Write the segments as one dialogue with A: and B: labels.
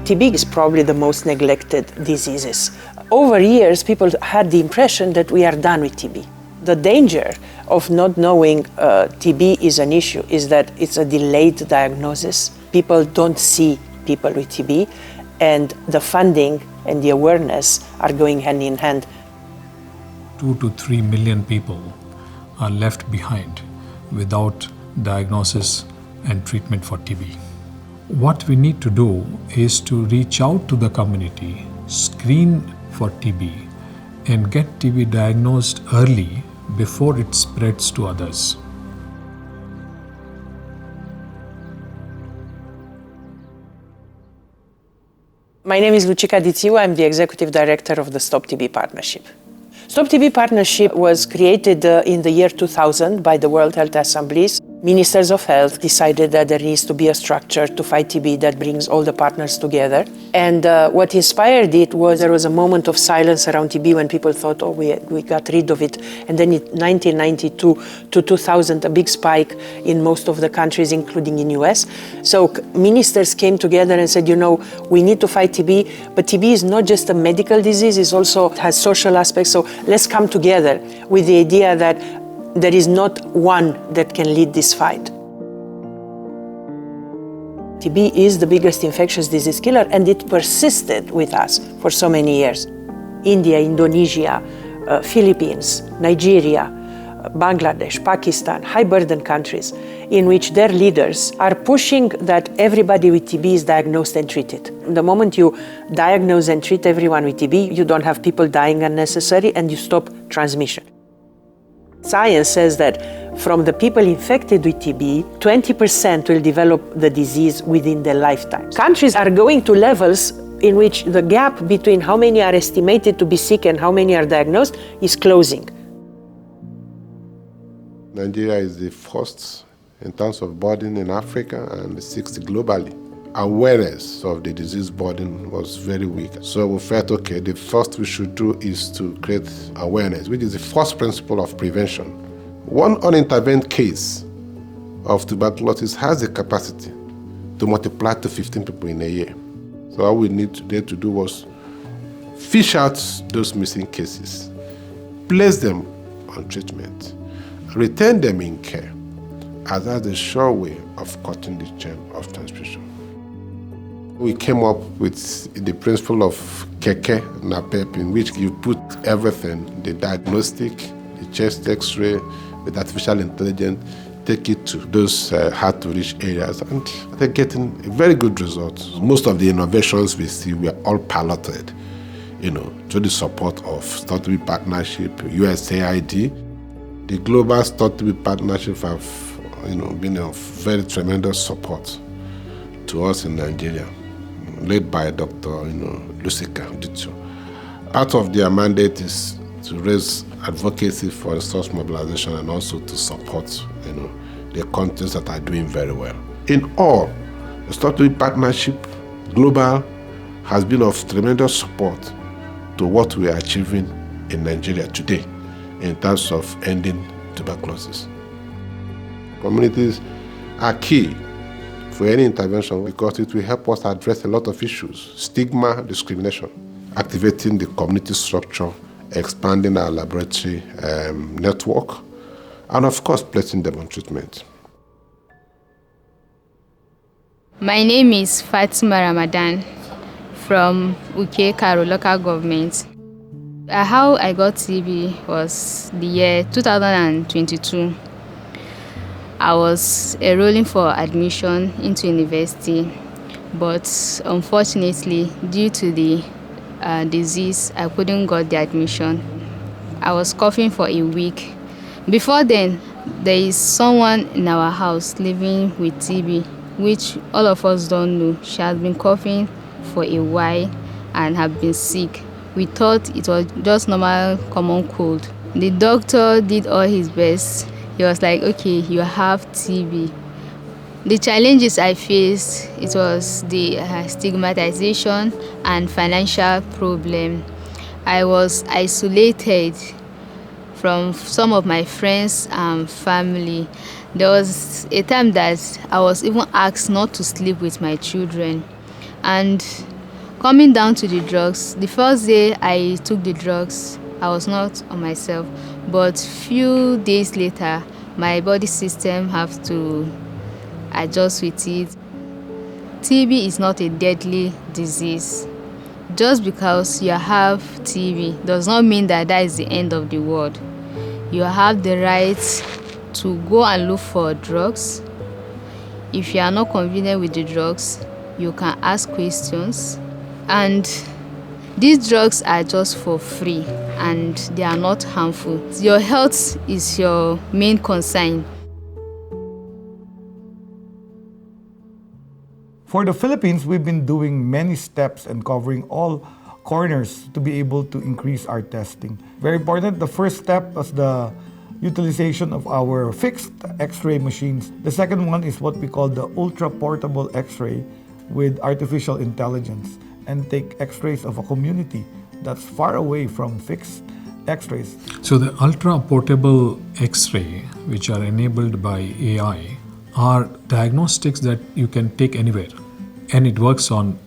A: TB is probably the most neglected diseases. Over years, people had the impression that we are done with TB. The danger of not knowing TB is an issue is that it's a delayed diagnosis. People don't see people with TB, and the funding and the awareness are going hand in hand.
B: 2 to 3 million people are left behind without diagnosis and treatment for TB. What we need to do is to reach out to the community, screen for TB, and get TB diagnosed early before it spreads to others.
A: My name is Lucica Dițiu. I'm the Executive Director of the Stop TB Partnership. Stop TB Partnership was created in the year 2000 by the World Health Assemblies. Ministers of Health decided that there needs to be a structure to fight TB that brings all the partners together. And what inspired it was there was a moment of silence around TB when people thought, oh, we got rid of it. And then in 1992 to 2000, a big spike in most of the countries, including in US. So ministers came together and said, we need to fight TB, but TB is not just a medical disease, it also has social aspects. So let's come together with the idea that there is not one that can lead this fight. TB is the biggest infectious disease killer, and it persisted with us for so many years. India, Indonesia, Philippines, Nigeria, Bangladesh, Pakistan, high-burden countries in which their leaders are pushing that everybody with TB is diagnosed and treated. The moment you diagnose and treat everyone with TB, you don't have people dying unnecessarily and you stop transmission. Science says that from the people infected with TB, 20% will develop the disease within their lifetime. Countries are going to levels in which the gap between how many are estimated to be sick and how many are diagnosed is closing.
C: Nigeria is the first in terms of burden in Africa and the sixth globally. Awareness of the disease burden was very weak. So we felt, okay, the first we should do is to create awareness, which is the first principle of prevention. One unintervened case of tuberculosis has the capacity to multiply to 15 people in a year. So all we needed to do was fish out those missing cases, place them on treatment, retain them in care, as that's a sure way of cutting the chain of transmission. We came up with the principle of keke napep, in which you put everything, the diagnostic, the chest x-ray, with artificial intelligence, take it to those hard-to-reach areas, and they're getting very good results. Most of the innovations we see were all piloted, through the support of Stop TB Partnership, USAID. The global Stop TB Partnership have, been of very tremendous support to us in Nigeria, led by Dr. Lucica Dițiu. Part of their mandate is to raise advocacy for resource mobilization and also to support, the countries that are doing very well. In all, the Stop TB Partnership Global has been of tremendous support to what we are achieving in Nigeria today in terms of ending tuberculosis. Communities are key for any intervention because it will help us address a lot of issues: stigma, discrimination, activating the community structure, expanding our laboratory network, and of course placing them on treatment.
D: My name is Fatima Ramadan from Uke Karo local government. How I got TB was the year 2022. I was enrolling for admission into university, but unfortunately, due to the disease, I couldn't get the admission. I was coughing for a week. Before then, there is someone in our house living with TB, which all of us don't know. She has been coughing for a while and have been sick. We thought it was just normal common cold. The doctor did all his best. He was like, okay, you have TB. The challenges I faced, it was the stigmatization and financial problem. I was isolated from some of my friends and family. There was a time that I was even asked not to sleep with my children. And Coming down to the drugs, the first day I took the drugs, I was not on myself, but few days later, my body system have to adjust with it. TB is not a deadly disease. Just because you have TB does not mean that that is the end of the world. You have the right to go and look for drugs. If you are not convenient with the drugs, you can ask questions. And these drugs are just for free and they are not harmful. Your health is your main concern.
E: For the Philippines, we've been doing many steps and covering all corners to be able to increase our testing. Very important, the first step was the utilization of our fixed X-ray machines. The second one is what we call the ultra-portable X-ray with artificial intelligence, and take X-rays of a community that's far away from fixed X-rays.
B: So the ultra-portable X-ray, which are enabled by AI, are diagnostics that you can take anywhere. And it works on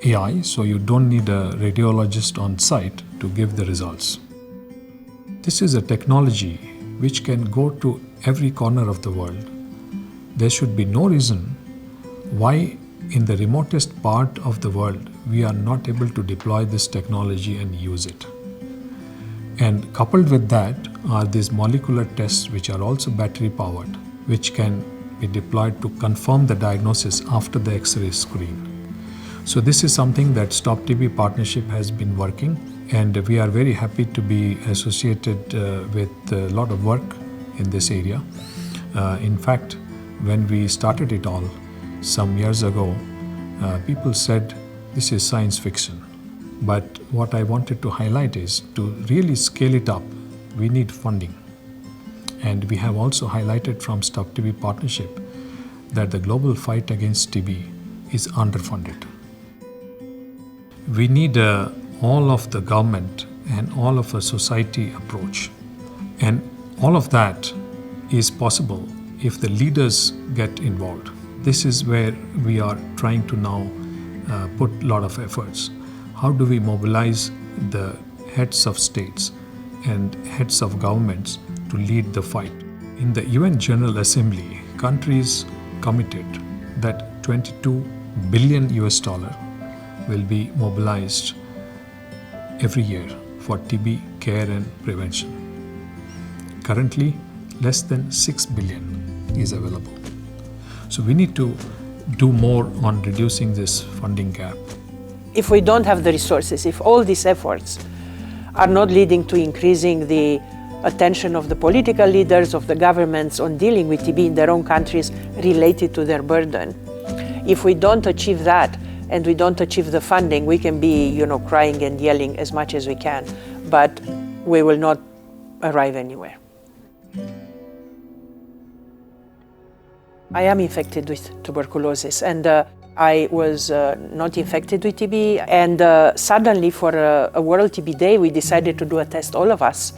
B: AI, so you don't need a radiologist on site to give the results. This is a technology which can go to every corner of the world. There should be no reason why in the remotest part of the world we are not able to deploy this technology and use it. And coupled with that are these molecular tests which are also battery powered, which can be deployed to confirm the diagnosis after the X-ray screen. So this is something that Stop TB Partnership has been working, and we are very happy to be associated with a lot of work in this area. In fact, when we started it all some years ago, people said this is science fiction. But what I wanted to highlight is to really scale it up, we need funding. And we have also highlighted from Stop TB Partnership that the global fight against TB is underfunded. We need all of the government and all of a society approach. And all of that is possible if the leaders get involved. This is where we are trying to now put a lot of efforts. How do we mobilize the heads of states and heads of governments to lead the fight? In the UN General Assembly, countries committed that $22 billion will be mobilized every year for TB care and prevention. Currently, less than 6 billion is available. So we need to do more on reducing this funding gap.
A: If we don't have the resources, if all these efforts are not leading to increasing the attention of the political leaders, of the governments on dealing with TB in their own countries related to their burden, if we don't achieve that and we don't achieve the funding, we can be, crying and yelling as much as we can, but we will not arrive anywhere. I am infected with tuberculosis, and I was not infected with TB, and suddenly for a World TB Day, we decided to do a test, all of us,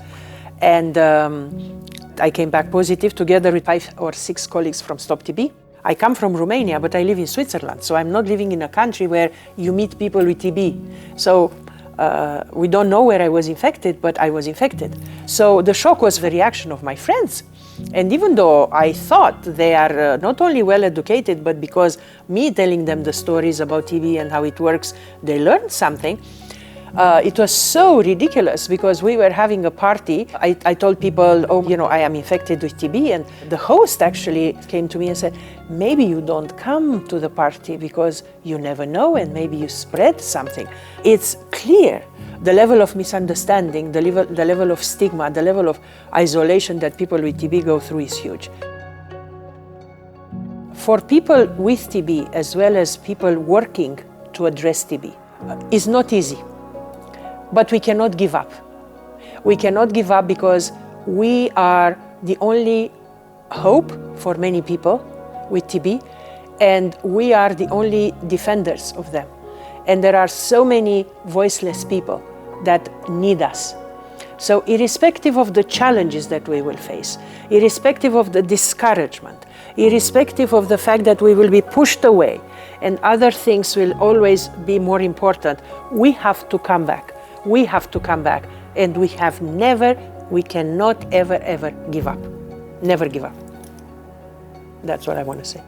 A: and I came back positive together with 5 or 6 colleagues from Stop TB. I come from Romania, but I live in Switzerland, so I'm not living in a country where you meet people with TB. So we don't know where I was infected, but I was infected. So the shock was the reaction of my friends. And even though I thought they are not only well educated, but because me telling them the stories about TB and how it works, they learned something. It was so ridiculous because we were having a party. I told people, I am infected with TB. And the host actually came to me and said, maybe you don't come to the party because you never know and maybe you spread something. It's clear the level of misunderstanding, the level of stigma, the level of isolation that people with TB go through is huge. For people with TB, as well as people working to address TB, is not easy. But we cannot give up. We cannot give up because we are the only hope for many people with TB, and we are the only defenders of them. And there are so many voiceless people that need us. So irrespective of the challenges that we will face, irrespective of the discouragement, irrespective of the fact that we will be pushed away and other things will always be more important, we have to come back. We have to come back, and we cannot ever give up. Never give up. That's what I want to say.